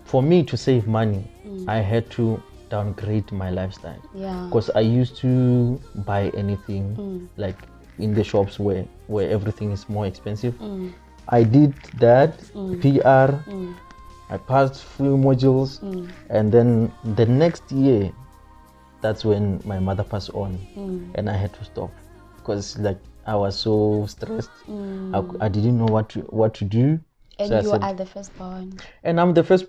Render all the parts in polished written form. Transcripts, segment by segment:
for me to save money, I had to downgrade my lifestyle. Yeah. Because I used to buy anything like in the shops where everything is more expensive. I did that PR. I passed few modules, and then the next year, that's when my mother passed on, and I had to stop because like I was so stressed. I didn't know what to do. And so you are the firstborn. And I'm the first.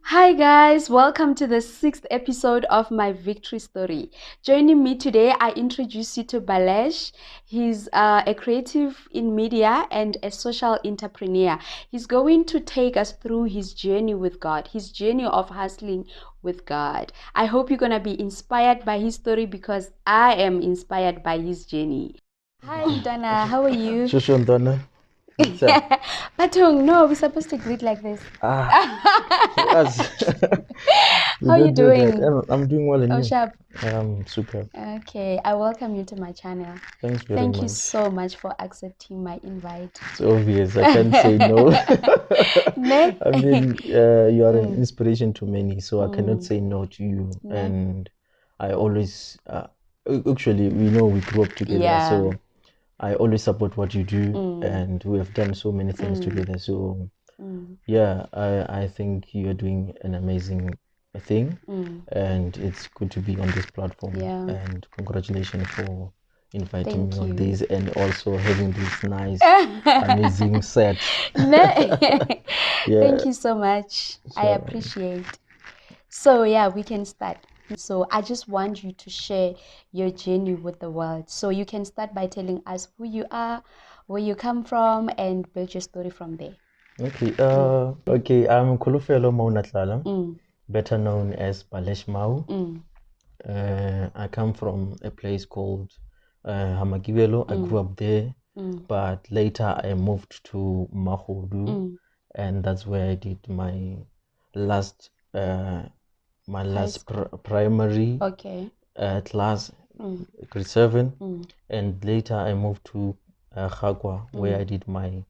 Hi guys, welcome to the 6th episode of my victory story. Joining me today, I introduce you to Balesh. He's a creative in media and a social entrepreneur. He's going to take us through his journey with God, his journey of hustling with God. I hope you're gonna be inspired by his story because I am inspired by his journey. Hi Donna, how are you? Shushu Donna. Patong, no, we're supposed to greet like this. Yes. How are you doing? I'm doing well, and Oh, you? sharp. Super. Okay, I welcome you to my channel. Thanks very Thank much. you so much for accepting my invite. It's obvious. I can't say no. I mean, you are an inspiration to many, so I cannot say no to you. And I always, actually, we know we grew up together, so I always support what you do, and we have done so many things together. So, yeah, I think you are doing an amazing thing, and it's good to be on this platform. Yeah. And congratulations for inviting Thank me on you. this, and also having this nice, amazing set. Thank you so much. I appreciate. So yeah, we can start. So I just want you to share your journey with the world. So you can start by telling us who you are, where you come from, and build your story from there. Okay, I'm Kulufelo Mau, better known as Balesh Mau. I come from a place called Hamagibelo. I grew up there, but later I moved to Mahodu, and that's where I did my last primary class, grade 7, and later I moved to Khagwa, where I did my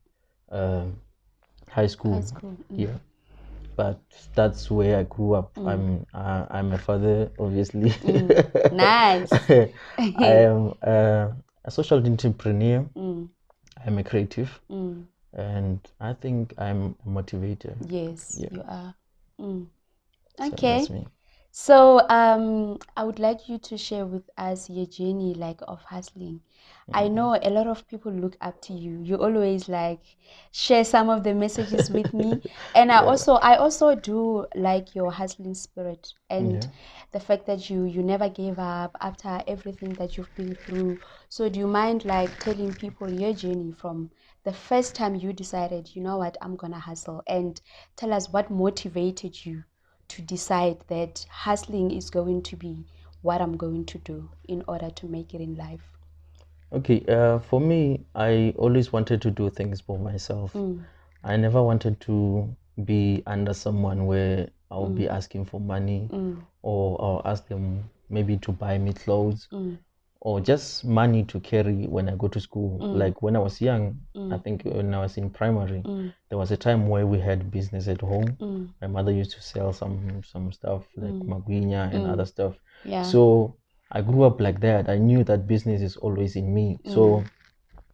high school. Yeah, but that's where I grew up. I'm a father, obviously. Nice. I am a social entrepreneur. I'm a creative, and I think I'm a motivator. Yes, you are. So Okay. that's me. So I would like you to share with us your journey like of hustling. I know a lot of people look up to you. You always like share some of the messages with me. And I also do like your hustling spirit and the fact that you never gave up after everything that you've been through. So do you mind like telling people your journey from the first time you decided, you know what, I'm gonna hustle, and tell us what motivated you to decide that hustling is going to be what I'm going to do in order to make it in life? Okay, for me, I always wanted to do things for myself. I never wanted to be under someone where I'll be asking for money, or I'll ask them maybe to buy me clothes, or just money to carry when I go to school. Like when I was young, I think when I was in primary, there was a time where we had business at home. My mother used to sell some stuff like magwinya and other stuff. Yeah. So I grew up like that. I knew that business is always in me. So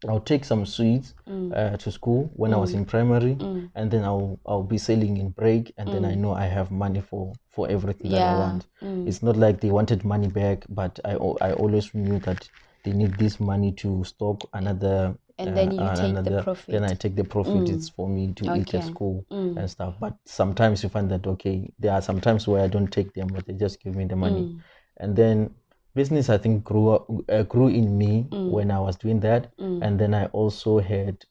I'll take some sweets to school when I was in primary, and then I'll be selling in break, and then I know I have money for everything that I want. It's not like they wanted money back, but I always knew that they need this money to stock another. And then you take the profit. Then I take the profit. It's for me to eat at school and stuff. But sometimes you find that there are some times where I don't take them, but they just give me the money, and then business I think grew in me when I was doing that. And then I also had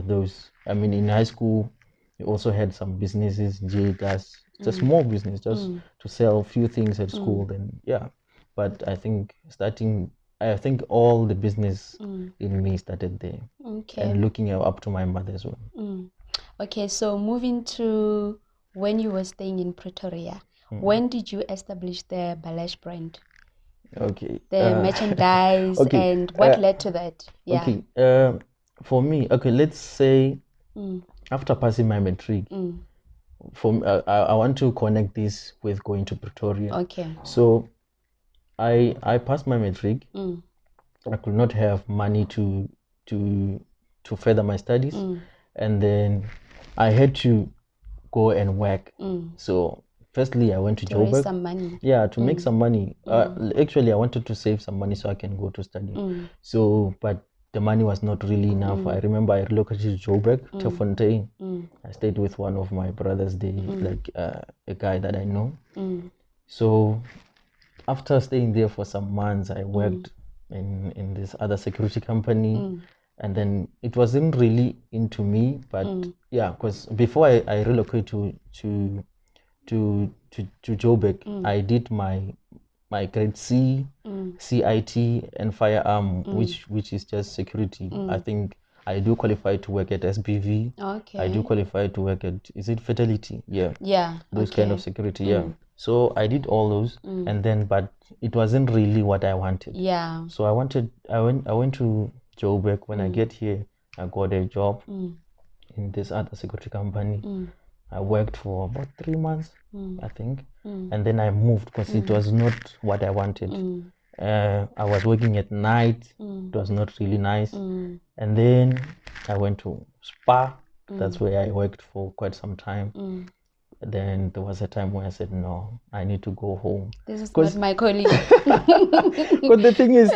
those, I mean, in high school we also had some businesses, that's it's a small business, just to sell a few things at school. Then but I think all the business in me started there. And looking up to my mother as well. Okay, so moving to when you were staying in Pretoria, when did you establish the Balesh brand? Okay. The merchandise and what led to that? Yeah. Okay. For me, okay, let's say after passing my matric, I want to connect this with going to Pretoria. Okay. So I passed my matric. I could not have money to further my studies, and then I had to go and work. So firstly, I went to Joburg. Raise some money. Yeah, to make some money. Actually, I wanted to save some money so I can go to study. So, but the money was not really enough. I remember I relocated to Joburg, Tefontein. I stayed with one of my brothers there, like a guy that I know. So after staying there for some months, I worked in this other security company. And then it wasn't really into me, but yeah, because before I relocated to Joburg, I did my grade C, CIT, and firearm, which is just security. I think I do qualify to work at SBV. Okay. I do qualify to work at, is it Fidelity? Yeah. Yeah. Those kind of security. Yeah. So I did all those, and then but it wasn't really what I wanted. Yeah. So I went to Joburg. When I get here, I got a job in this other security company. I worked for about 3 months, I think, and then I moved because it was not what I wanted. I was working at night. It was not really nice. And then I went to Spa. That's where I worked for quite some time. Then there was a time where I said, no, I need to go home. This is not my colleague. But the thing is,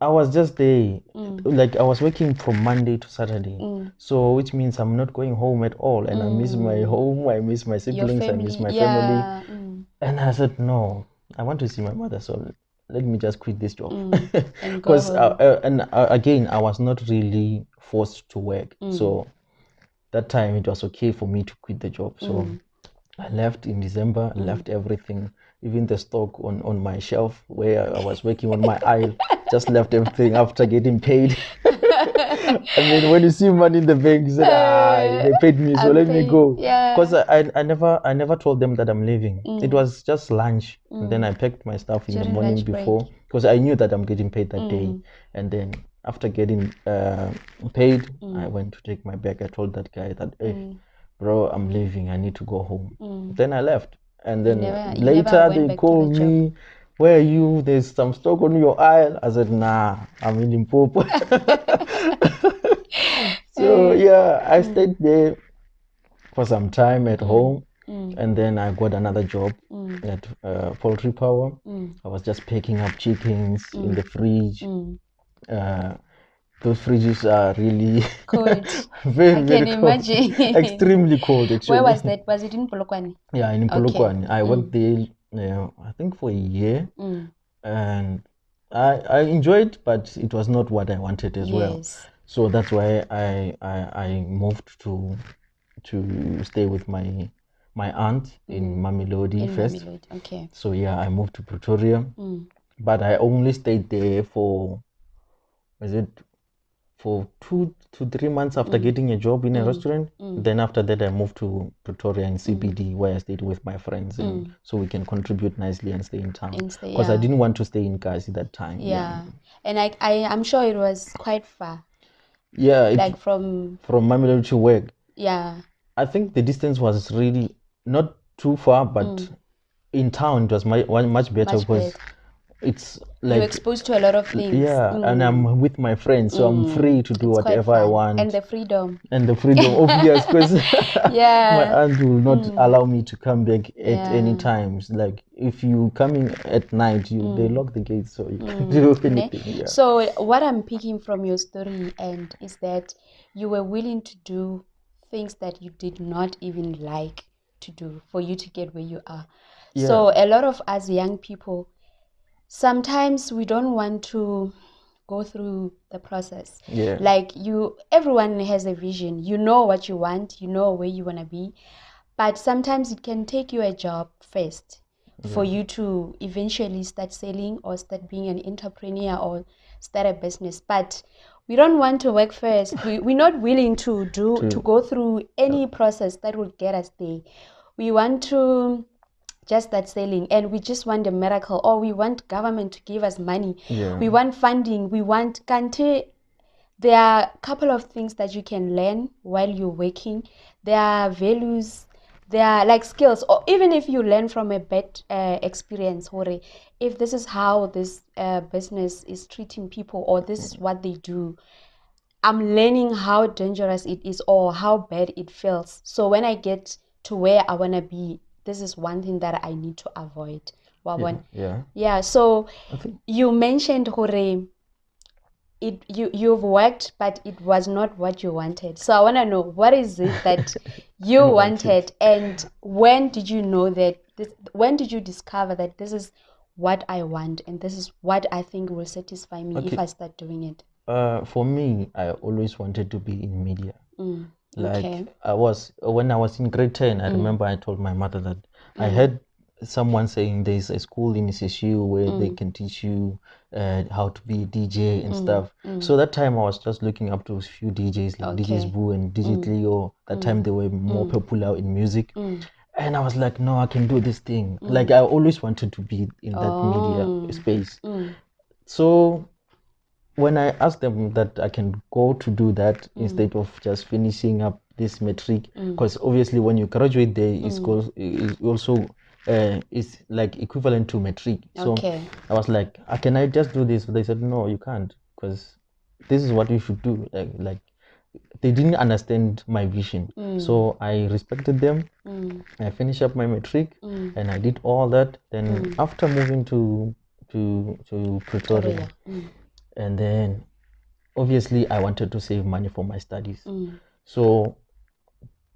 I was just there, like I was working from Monday to Saturday. So which means I'm not going home at all. And I miss my home, I miss my siblings, I miss my family. And I said, no, I want to see my mother. So let me just quit this job. Because again, I was not really forced to work. So that time it was okay for me to quit the job. So I left in December, left everything, even the stock on my shelf where I was working on my aisle, just left everything after getting paid. I mean, when you see money in the bank, you said, they paid me, so let me go. Because I never told them that I'm leaving. It was just lunch. And then I packed my stuff in the morning before, because I knew that I'm getting paid that day. And then after getting paid, I went to take my bag. I told that guy that, hey, bro, I'm leaving. I need to go home. Then I left. And then later they called me, where are you? There's some stock on your aisle. I said, nah, I'm in Limpopo. So yeah, I stayed there for some time at home. And then I got another job at Poultry Power. I was just picking up chickens in the fridge. Those fridges are really cold. very can cold. Imagine. Extremely cold, actually. Where was that? Was it in Polokwane? Yeah, in Polokwane. I worked there, I think for a year, and I enjoyed, but it was not what I wanted as well. So that's why I moved to stay with my aunt in Mamelodi first. Okay. So yeah, I moved to Pretoria, but I only stayed there for, for 2 to 3 months after getting a job in a restaurant. Then after that, I moved to Pretoria in CBD, where I stayed with my friends, and so we can contribute nicely and stay in town. Because I didn't want to stay in Kasi that time. Yeah. And I'm sure it was quite far. Yeah. Like from Mamelodi to work. Yeah. I think the distance was really not too far, but in town it was much better because it's like you're exposed to a lot of things. Yeah, and I'm with my friends, so I'm free to do whatever I want. And the freedom. Obvious, because my aunt will not allow me to come back at any times. Like if you coming at night, they lock the gates, so you can do anything. Yeah. So what I'm picking from your story and is that you were willing to do things that you did not even like to do for you to get where you are. Yeah. So a lot of us young people, sometimes we don't want to go through the process. Yeah. Like everyone has a vision. You know what you want, you know where you want to be. But sometimes it can take you a job first for you to eventually start selling or start being an entrepreneur or start a business. But we don't want to work first. We're not willing to go through any process that will get us there. We want to just start selling, and we just want a miracle, or we want government to give us money. Yeah. We want funding. We want kante. There are a couple of things that you can learn while you're working. There are values. There are like skills, or even if you learn from a bad experience, if this is how this business is treating people, or this is what they do, I'm learning how dangerous it is or how bad it feels. So when I get to where I want to be, this is one thing that I need to avoid. Yeah. So you mentioned hore, you've worked, but it was not what you wanted. So I want to know, what is it that you wanted, and when did you know that when did you discover that this is what I want, and this is what I think will satisfy me if I start doing it? For me, I always wanted to be in media. Like when I was in grade 10, I remember I told my mother that I heard someone saying there's a school in CSU where they can teach you how to be a DJ and stuff. So that time I was just looking up to a few DJs like DJs Boo and DJ Leo. That time they were more popular in music. And I was like, no, I can do this thing. Like I always wanted to be in that media space. So when I asked them that I can go to do that instead of just finishing up this metric, because obviously when you graduate there, it's also it's like equivalent to metric. So I was like, can I just do this? But they said, no, you can't, because this is what you should do. Like they didn't understand my vision. So I respected them. I finished up my metric and I did all that. Then after moving to Pretoria, and then obviously I wanted to save money for my studies. So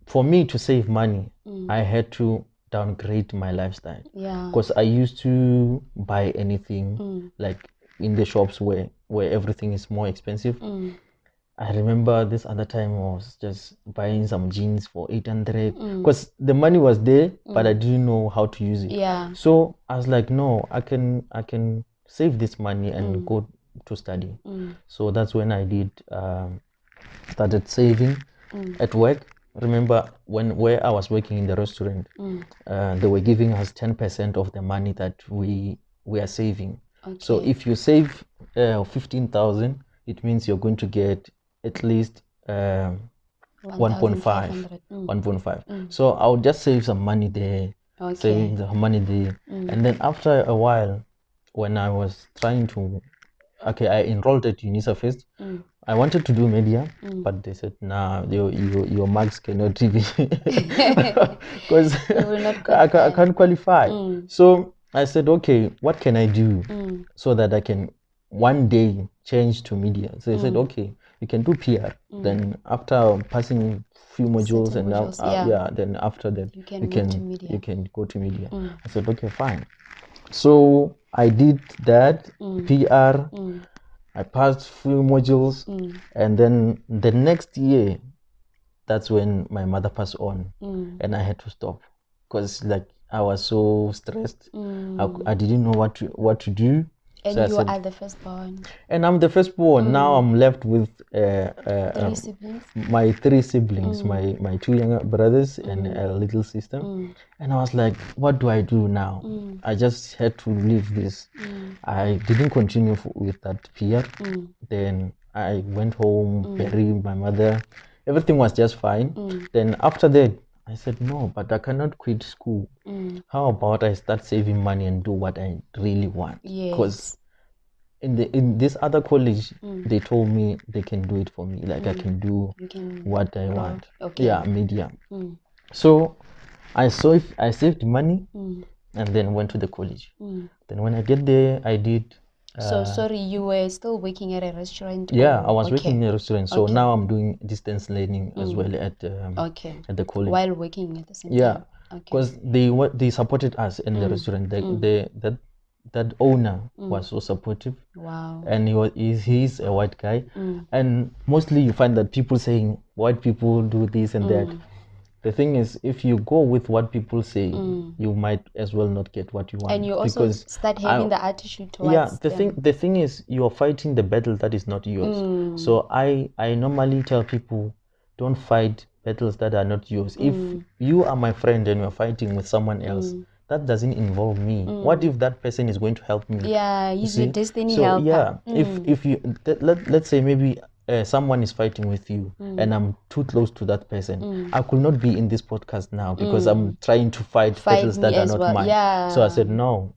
for me to save money, I had to downgrade my lifestyle, because I used to buy anything like in the shops where everything is more expensive. I remember this other time I was just buying some jeans for 800 because the money was there, but I didn't know how to use it. So I was like, no, I can save this money and go to study. So that's when I did started saving at work. Remember where I was working in the restaurant, they were giving us 10% of the money that we are saving. So if you save 15,000, it means you're going to get at least 1.5. So I'll just save some money there, saving the money there. And then after a while, when I was trying to, I enrolled at UNISA first. I wanted to do media, but they said, nah, your marks cannot be, because I can't qualify. So I said, okay, what can I do so that I can one day change to media? So they said, okay, you can do PR. Then after passing few modules then after that you can go to media. I said, okay, fine. So I did that PR. I passed few modules, and then the next year, that's when my mother passed on, and I had to stop because like I was so stressed. I didn't know what to do. And so you are the firstborn. And I'm the firstborn. Now I'm left with my three siblings, my two younger brothers and a little sister. And I was like, what do I do now? I just had to leave this. I didn't continue with that PR. Then I went home, buried my mother. Everything was just fine. Then after that, I said, no, but I cannot quit school. How about I start saving money and do what I really want? Because in this other college, they told me they can do it for me. Like I can do what I want. Yeah, media. So I saved money and then went to the college. Then when I get there, I did. So sorry, you were still working at a restaurant? Yeah, I was working in a restaurant. So now I'm doing distance learning as well at the college. While working at the same time. Yeah, because they supported us in the restaurant. That owner was so supportive. Wow. And he's a white guy. And mostly you find that people saying white people do this and that. The thing is, if you go with what people say, you might as well not get what you want. And you also start having the attitude towards them. The thing is, you're fighting the battle that is not yours. So I normally tell people, don't fight battles that are not yours. If you are my friend and you're fighting with someone else, that doesn't involve me. What if that person is going to help me? Yeah, he's your destiny so helper. yeah, if you let's say maybe someone is fighting with you and I'm too close to that person, I could not be in this podcast now because I'm trying to fight battles that are not mine. Yeah. So I said no.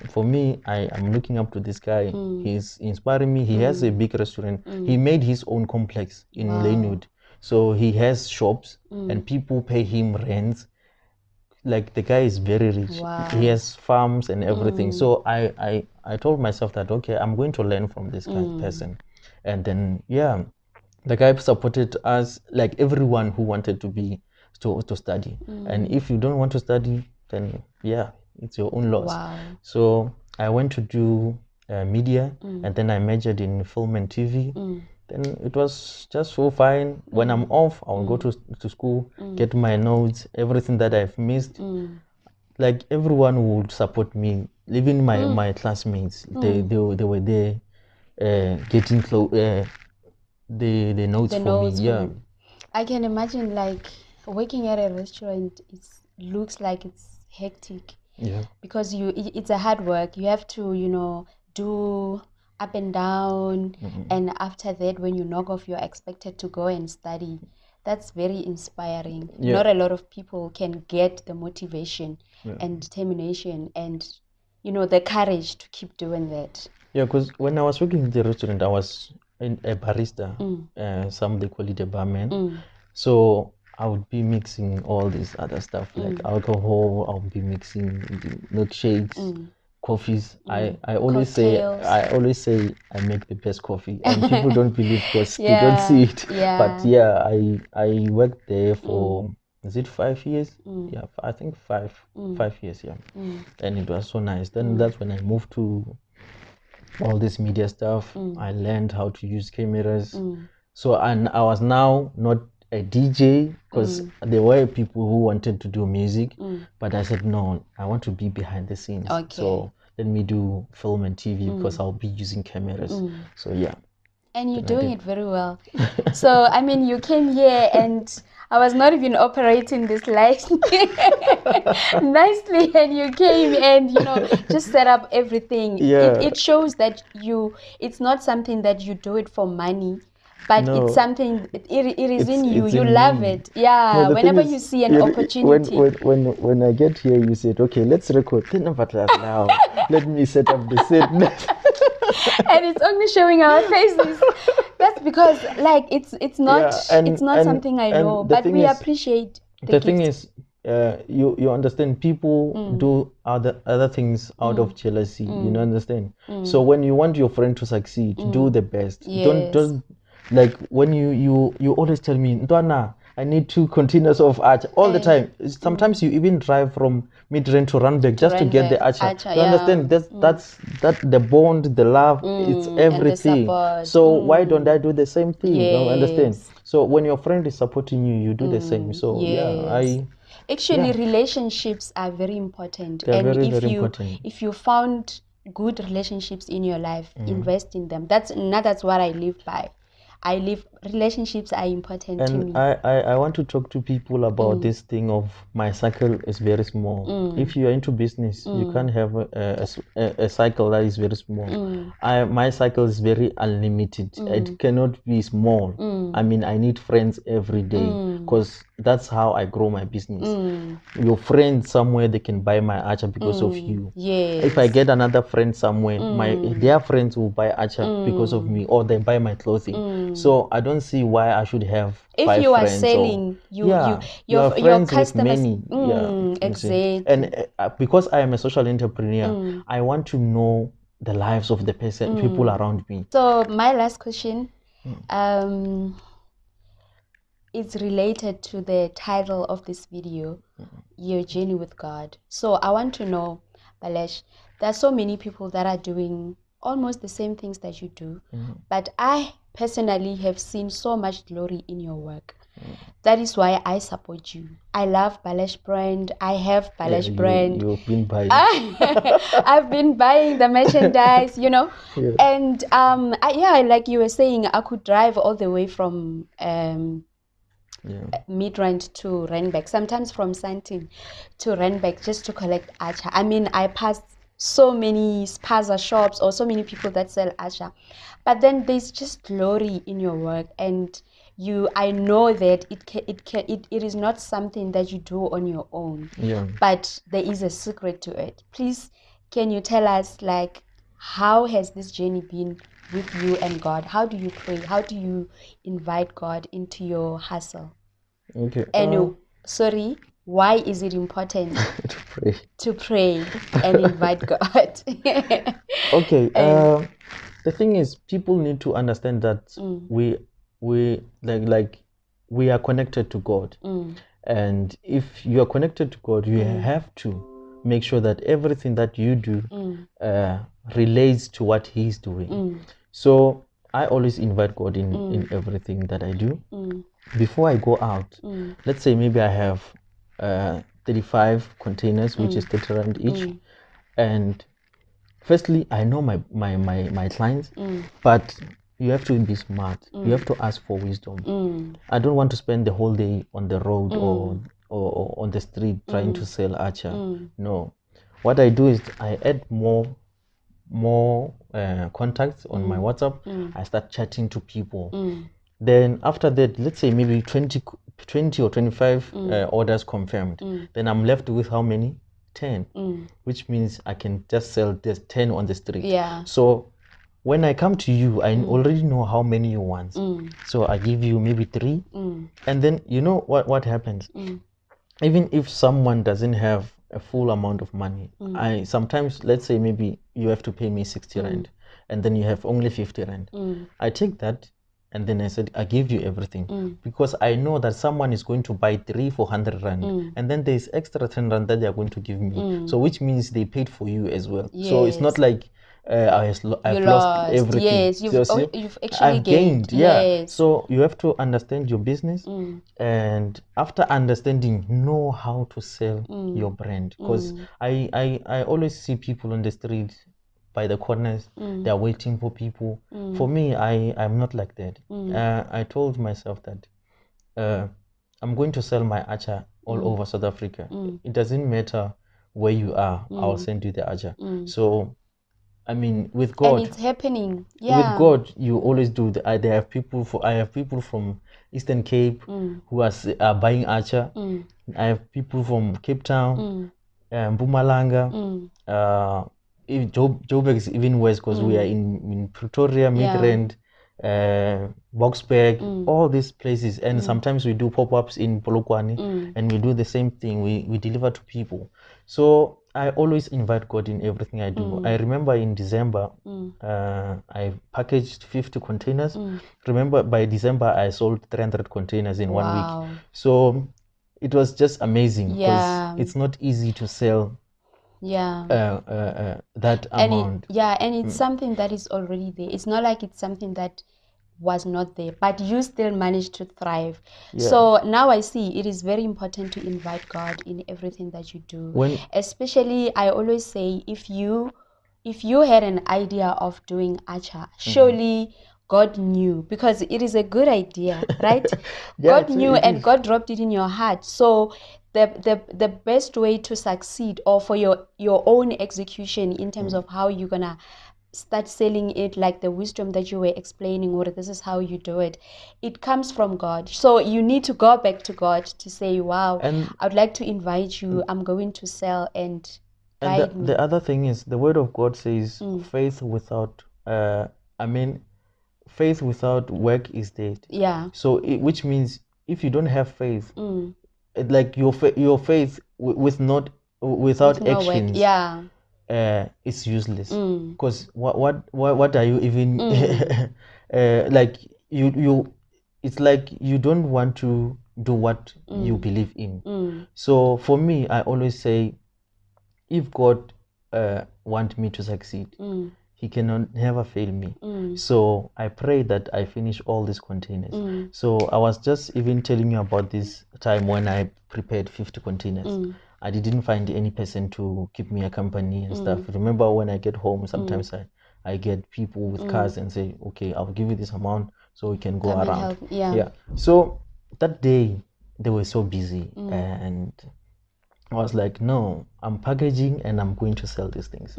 For me, I'm looking up to this guy. He's inspiring me. He has a big restaurant. He made his own complex in Lanewood. So he has shops and people pay him rents. Like the guy is very rich. He has farms and everything. So I told myself that okay, I'm going to learn from this kind of person. And then yeah, the guy supported us, like everyone who wanted to study. And if you don't want to study, then yeah, it's your own loss. So I went to do media, and then I majored in film and TV. Then it was just so fine. When I'm off, I'll go to school, get my notes, everything that I've missed. Like everyone would support me, even my classmates. They were there, getting the notes for me. Yeah, I can imagine like working at a restaurant. It looks like it's hectic. Yeah, because it's a hard work. You have to do up and down, and after that when you knock off, you're expected to go and study. That's very inspiring. Not a lot of people can get the motivation and determination and the courage to keep doing that. Yeah, because when I was working in the restaurant, I was a barista. Some they call it a barman. So I would be mixing all this other stuff like alcohol. I would be mixing milkshakes, coffees. I always say I make the best coffee, and people don't believe because they don't see it. But yeah, I worked there for is it 5 years? Yeah, I think 5 years. Yeah, and it was so nice. Then that's when I moved to all this media stuff. I learned how to use cameras. So and I was now not a DJ because there were people who wanted to do music, but I said no, I want to be behind the scenes. So let me do film and TV because I'll be using cameras. So yeah. And you're doing it very well. So I mean, you came here and I was not even operating this light nicely, and you came and just set up everything. It shows that it's not something that you do it for money, but it's something it is in you. You love it. Yeah. No, whenever you see an opportunity. When I get here, you said, okay, let's record. Now let me set up the set. And it's only showing our faces. That's because like it's not something I know, but we appreciate the thing is you understand, people do other things out of jealousy. You understand? So when you want your friend to succeed, do the best. Don't like when you always tell me, Ndwana, I need 2 containers of archer all the time. Sometimes you even drive from Midrand to Randburg just to get the archer. You understand? That's the bond, the love, it's everything. So why don't I do the same thing? You understand? So when your friend is supporting you, you do the same. So actually relationships are very important. They're and very, if very you important. if you found good relationships in your life, invest in them. That's what I live by. Relationships are important to me. I want to talk to people about this thing of my cycle is very small. If you are into business, you can't have a cycle that is very small. My cycle is very unlimited. It cannot be small. I mean, I need friends every day because that's how I grow my business. Your friends somewhere, they can buy my archer because of you. If I get another friend somewhere, their friends will buy archer because of me, or they buy my clothing. So I don't see why I should have 5 friends. If you are selling, your customers, exactly. And because I am a social entrepreneur, I want to know the lives of the people around me. So my last question, is related to the title of this video, Your Journey with God. So I want to know, Balesh, there are so many people that are doing almost the same things that you do, but I personally have seen so much glory in your work. That is why I support you. I love Balesh brand. I have Balesh brand. You've been buying. I've been buying the merchandise, And like you were saying, I could drive all the way from Midrand to Randburg, sometimes from Sandton to Randburg, just to collect acha. I mean, I passed so many spaza shops or so many people that sell acha, but then there's just glory in your work, and I know that it is not something that you do on your own, but there is a secret to it. Please, can you tell us, like, how has this journey been with you and God? How do you pray? How do you invite God into your hustle? Okay. And sorry, why is it important to pray and invite God? Okay. The thing is, people need to understand that we we are connected to God, and if you are connected to God, you have to make sure that everything that you do relates to what He's doing. So I always invite God in everything that I do. Before I go out, let's say maybe I have 35 containers, which is 30 rand each, and firstly, I know my clients, but you have to be smart. You have to ask for wisdom. I don't want to spend the whole day on the road or on the street trying to sell acha. No. What I do is I add more contacts on my WhatsApp. I start chatting to people. Then after that, let's say maybe 20 or 25 orders confirmed. Then I'm left with how many? 10, which means I can just sell this 10 on the street. So when I come to you, I already know how many you want. So I give you maybe 3, and then you know what happens. Even if someone doesn't have a full amount of money, I sometimes, let's say maybe you have to pay me 60 rand, and then you have only 50 rand. I take that, and then I said, I give you everything, because I know that someone is going to buy 3 for 100 rand, and then there's extra 10 rand that they are going to give me. So which means they paid for you as well. So it's not like I've lost everything. Yes, you've actually I've gained. So you have to understand your business, and after understanding, know how to sell your brand. Because I always see people on the street, by the corners, they are waiting for people. For me, I'm not like that. I told myself that I'm going to sell my acha all over South Africa. It doesn't matter where you are, I'll send you the acha. So I mean, with God, and it's happening. With God, you always do. I have people from Eastern Cape who are buying acha. I have people from Cape Town, Mpumalanga. Joburg is even worse, because we are in Pretoria, Midrand, Boksburg, all these places, and sometimes we do pop-ups in Polokwane, and we do the same thing. We deliver to people. So I always invite God in everything I do. I remember in December, I packaged 50 containers. Remember, by December, I sold 300 containers in 1 week. So it was just amazing, because it's not easy to sell that amount. And it's something that is already there. It's not like it's something that was not there, but you still managed to thrive. So now I see it is very important to invite God in everything that you do. Especially, I always say, if you had an idea of doing acha, surely God knew, because it is a good idea, right? God knew, and God dropped it in your heart. So the best way to succeed, or for your own execution in terms of how you're gonna start selling it, like the wisdom that you were explaining, or this is how you do it, it comes from God. So you need to go back to God to say, wow, I would like to invite you, I'm going to sell, and guide me. The other thing is, the word of God says faith without faith without work is dead. So which means, if you don't have faith, like your faith without actions, it's useless. Because what are you even like you it's like you don't want to do what you believe in. So for me, I always say, if God want me to succeed, He cannot never fail me. So I pray that I finish all these containers. So I was just even telling you about this time when I prepared 50 containers. I didn't find any person to keep me a company and stuff. Remember, when I get home, sometimes I get people with cars and say, okay, I'll give you this amount so we can go around. So that day they were so busy, and I was like, no, I'm packaging and I'm going to sell these things.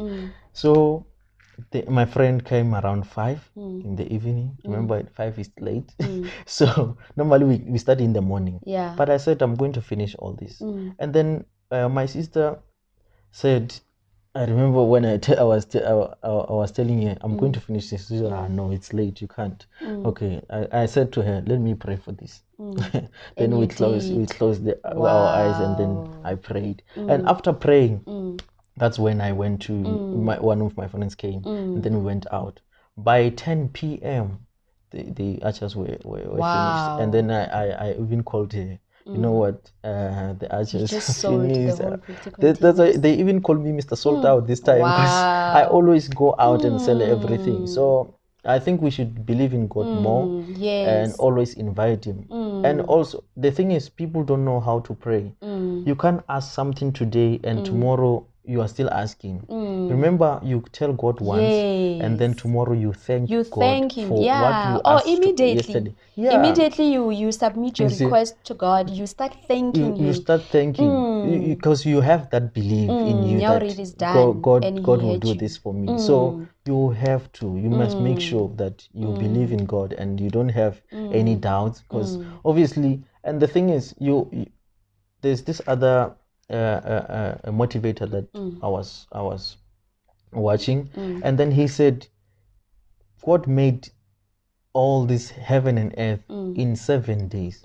So my friend came around 5 in the evening. Remember, 5 is late. So normally we start in the morning. Yeah. But I said, I'm going to finish all this. And then my sister said, I remember when I was telling her, I'm going to finish this. She said, no, it's late. You can't. Okay. I said to her, let me pray for this. Then we closed our eyes, and then I prayed. And after praying, that's when I went to one of my friends came, and then we went out. By 10 p.m., the archers were finished. And then I even called her. You know what? The archers just finished. The whole 50 That's why they even called me Mr. Sold Out this time, because I always go out and sell everything. So I think we should believe in God more, and always invite Him. And also, the thing is, people don't know how to pray. You can't ask something today and tomorrow you are still asking. Remember, you tell God once, and then tomorrow you thank God Him. for what you asked yesterday. Immediately you submit your request to God. You start thanking Him. You start thanking, because you have that belief in you that it is done, God will do this for me. So you have to, you must make sure that you believe in God and you don't have any doubts, because obviously, and the thing is, there's this other motivator that I was watching, and then he said, God made all this heaven and earth in 7 days.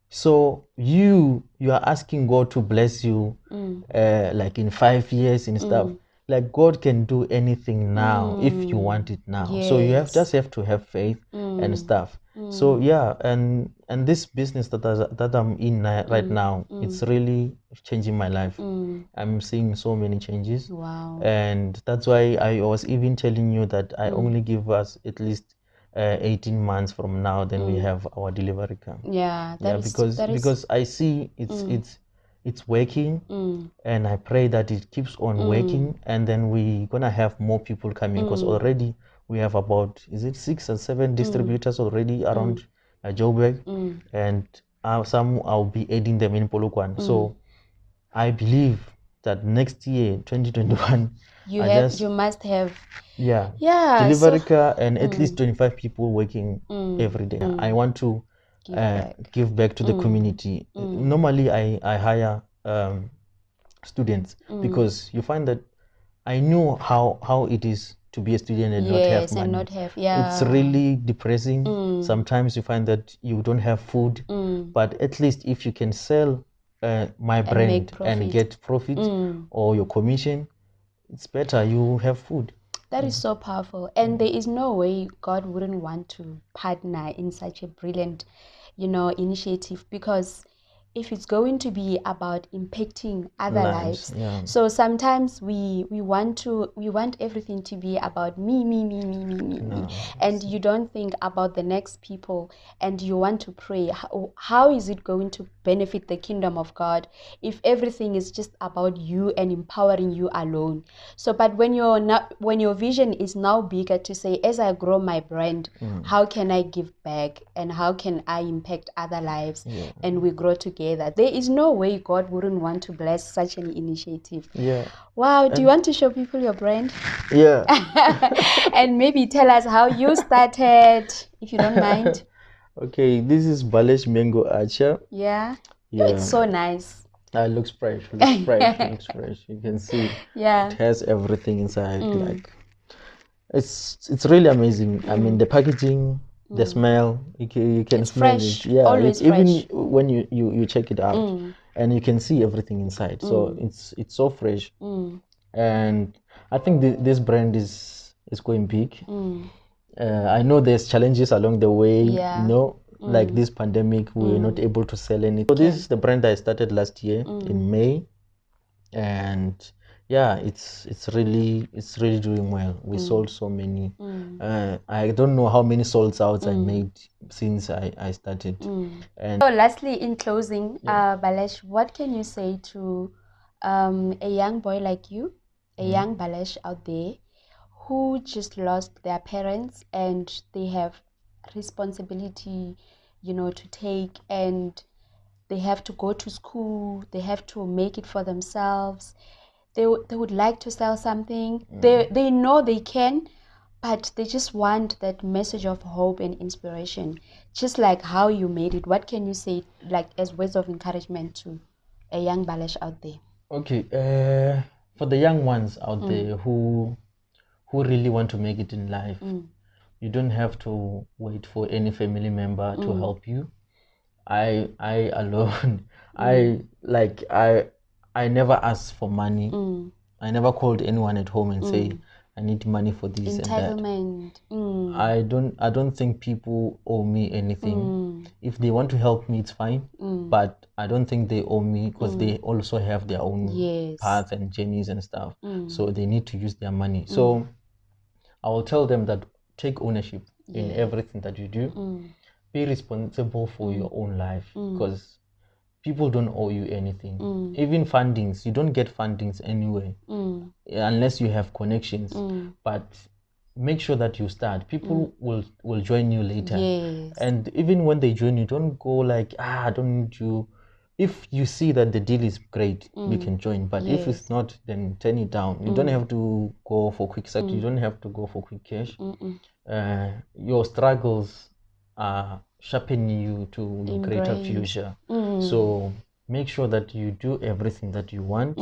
So you are asking God to bless you like in 5 years and stuff. Like, God can do anything now if you want it now. So you just have to have faith and stuff. So yeah, and this business that I'm in right now, it's really changing my life. I'm seeing so many changes. Wow. And that's why I was even telling you that I only give us at least 18 months from now, then we have our delivery come. Because I see it's working, and I pray that it keeps on working, and then we're gonna have more people coming, because already we have about, is it 6 or 7 distributors already around Joburg, and some I'll be adding them in Polokwane. So I believe that next year, 2021, you must have delivery car and at least 25 people working every day. I want to give back to the community. Normally I hire students, because you find that I know how it is to be a student and not have money. It's really depressing. Sometimes you find that you don't have food, but at least if you can sell my brand and get profit or your commission, it's better. You have food. That is so powerful. And there is no way God wouldn't want to partner in such a brilliant, initiative, because if it's going to be about impacting other lives. So sometimes we want everything to be about me. And you don't think about the next people, and you want to pray, how is it going to benefit the kingdom of God if everything is just about you and empowering you alone? So but when your vision is now bigger, to say, as I grow my brand, how can I give back, and how can I impact other lives, and we grow together? There is no way God wouldn't want to bless such an initiative. Wow. Do you want to show people your brand? And maybe tell us how you started, if you don't mind. Okay, this is Balesh Mango Archer. It's so nice. It looks fresh. It looks fresh. You can see it has everything inside. Like, it's really amazing. I mean, the packaging, the smell, you can smell fresh. it. Yeah, Always even fresh. when you check it out, and you can see everything inside. So it's so fresh. And I think this brand is going big. I know there's challenges along the way. Like this pandemic, we were not able to sell anything. So this is the brand I started last year in May, and yeah, it's really doing well. We sold so many. I don't know how many sold outs I made since I started. And so lastly, in closing, Balesh, what can you say to a young boy like you, a young Balesh out there, who just lost their parents and they have responsibility, to take, and they have to go to school, they have to make it for themselves. They would like to sell something. They know they can, but they just want that message of hope and inspiration, just like how you made it. What can you say, like, as words of encouragement to a young Balesh out there? Okay, for the young ones out there who really want to make it in life, you don't have to wait for any family member to help you. I alone, I never asked for money. I never called anyone at home and say I need money for this and that. Entitlement. I don't think people owe me anything. If they want to help me, it's fine. But I don't think they owe me, because they also have their own paths and journeys and stuff. So they need to use their money. So I will tell them that take ownership in everything that you do. Be responsible for your own life, because people don't owe you anything. Even fundings, you don't get fundings anyway unless you have connections. But make sure that you start. People will join you later. And even when they join you, don't go like, I don't need you. If you see that the deal is great, you can join. But if it's not, then turn it down. You don't have to go for quick success. You don't have to go for quick cash. Your struggles are sharpening you to your greater future. So make sure that you do everything that you want,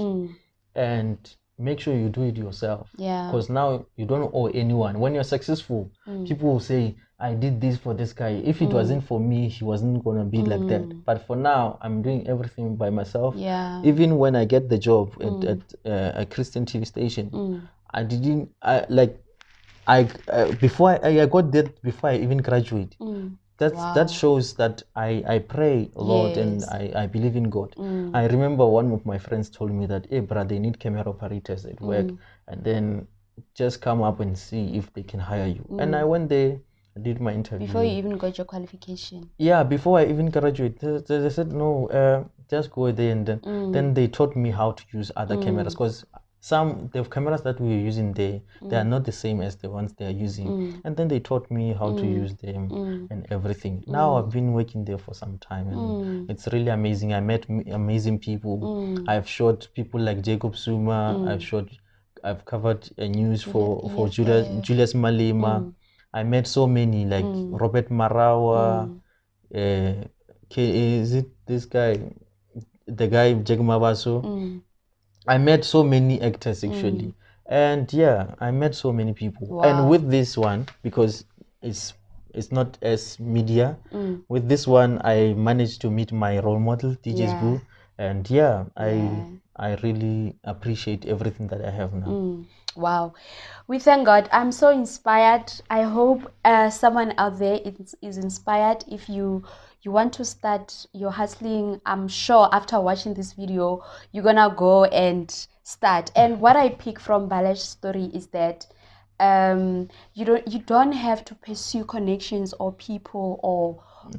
and make sure you do it yourself. Because now you don't owe anyone. When you're successful, people will say, I did this for this guy. If it wasn't for me, he wasn't gonna be like that. But for now, I'm doing everything by myself. Even when I get the job at a Christian TV station, I didn't before I got that before I even graduate. That shows that I pray a lot, and I believe in God. I remember one of my friends told me that, hey brother, they need camera operators at work, and then just come up and see if they can hire you. And I went there, I did my interview. Before you even got your qualification? Yeah, before I even graduated. They said, no, just go there, and then they taught me how to use other cameras, because the cameras that we were using there, they are not the same as the ones they are using. And then they taught me how to use them and everything. Now I've been working there for some time, and it's really amazing. I met amazing people. I've shot people like Jacob Zuma. I've covered news for Julius Malema. I met so many, like Robert Marawa. Is it this guy? The guy Jacob Mabaso. I met so many actors actually, and yeah, I met so many people. And with this one, because it's not as media, with this one I managed to meet my role model, DJ's Boo, and I really appreciate everything that I have now. Wow, we thank God. I'm so inspired. I hope someone out there is inspired. If you want to start your hustling, I'm sure after watching this video, you're gonna go and start. And what I pick from Balesh's story is that you don't have to pursue connections or people,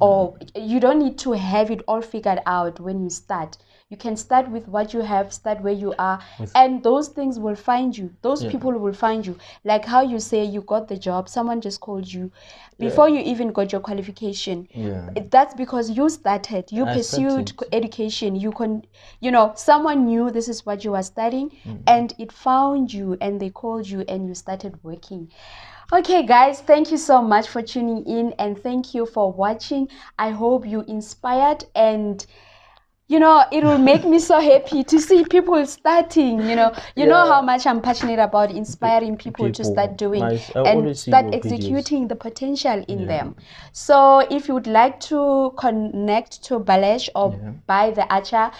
or you don't need to have it all figured out when you start. You can start with what you have, start where you are, and those things will find you. Those people will find you. Like how you say you got the job, someone just called you before you even got your qualification. That's because you started, you pursued education. Someone knew this is what you were studying, and it found you, and they called you, and you started working. Okay guys, thank you so much for tuning in, and thank you for watching. I hope you inspired, and it will make me so happy to see people starting. You know how much I'm passionate about inspiring people to start doing and start executing the potential in them. So if you would like to connect to Balesh or buy the Acha,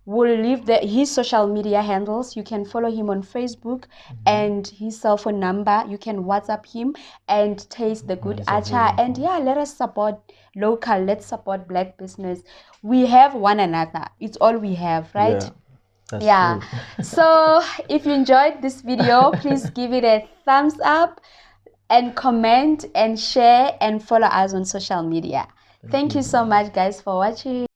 we'll leave his social media handles. You can follow him on Facebook and his cell phone number. You can WhatsApp him and taste the good Acha. And let us support local. Let's support Black business. We have one another. It's all we have, right? That's true. So if you enjoyed this video, please give it a thumbs up and comment and share and follow us on social media. Thank you so much guys for watching.